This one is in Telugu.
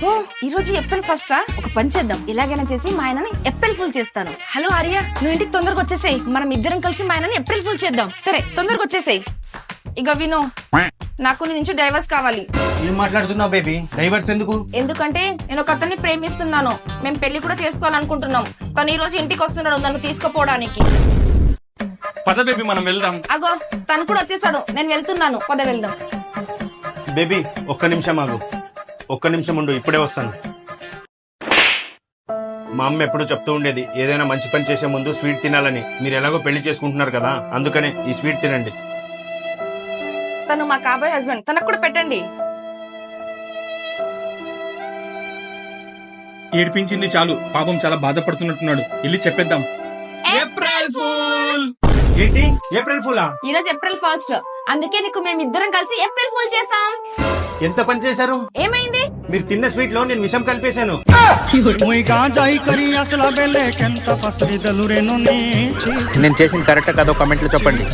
ఓ ఈ రోజు ఏప్రిల్ ఫస్ట్ రా, ఒక పని చేద్దాం. ఎలాగైనా చేసి మా ఆయనని ఏప్రిల్ ఫుల్ చేస్తాను. హలో ఆర్య, నువ్వు ఇంటికి తొందరగా వచ్చేసేయ్. మనం ఇద్దరం కలిసి మా ఆయనని ఏప్రిల్ ఫుల్ చేద్దాం. సరే తొందరగా వచ్చేసేయ్. ఇక విను, నాకు నీ నుంచి డైవర్స్ కావాలి. ఏం మాట్లాడుతున్నావు బేబీ? డైవర్స్ ఎందుకు? ఎందుకంటే నేను ఒక అతన్ని ప్రేమిస్తున్నాను. మేము పెళ్లి కూడా చేసుకోవాలనుకుంటున్నాం. తను ఈ రోజు ఇంటికి వస్తున్నాడు నన్ను తీసుకుపోవడానికి. పద బేబీ మనం వెళ్దాం. అగో తను కూడా వచ్చేసాడు. నేను వెళ్తున్నాను, పద వెళ్దాం. బేబీ ఒక్క నిమిషం ఆగు, ఒక్క నిమిషం ఉండు, ఇప్పుడే వస్తాను. మా అమ్మ ఎప్పుడు చెప్తూ ఉండేది, ఏదైనా మంచి పని చేసే ముందు స్వీట్ తినాలని. మీరు ఎలాగో పెళ్లి చేసుకుంటున్నారు కదా, అందుకనే ఈ స్వీట్ తినండి. తను మా కాబోయే హస్బెండ్, తనకు కూడా పెట్టండి. ఏడిపించింది చాలు, పాపం చాలా బాధపడుతున్నట్టున్నాడు. వెళ్ళి చెప్పేద్దాం. April fool! ఏంటి ఏప్రిల్ ఫూలా? ఈ రోజు ఏప్రిల్ ఫస్ట్, అందుకే నీకు మేమిద్దరం కలిసి ఏప్రిల్ ఫుల్ చేసాం. ఎంత పని చేశారు? ఏమైంది? మీరు తిన్న స్వీట్ లో నేను విషం కలిపేశాను. నేను చేసిన కరెక్ట్ కాదో కామెంట్లో చెప్పండి.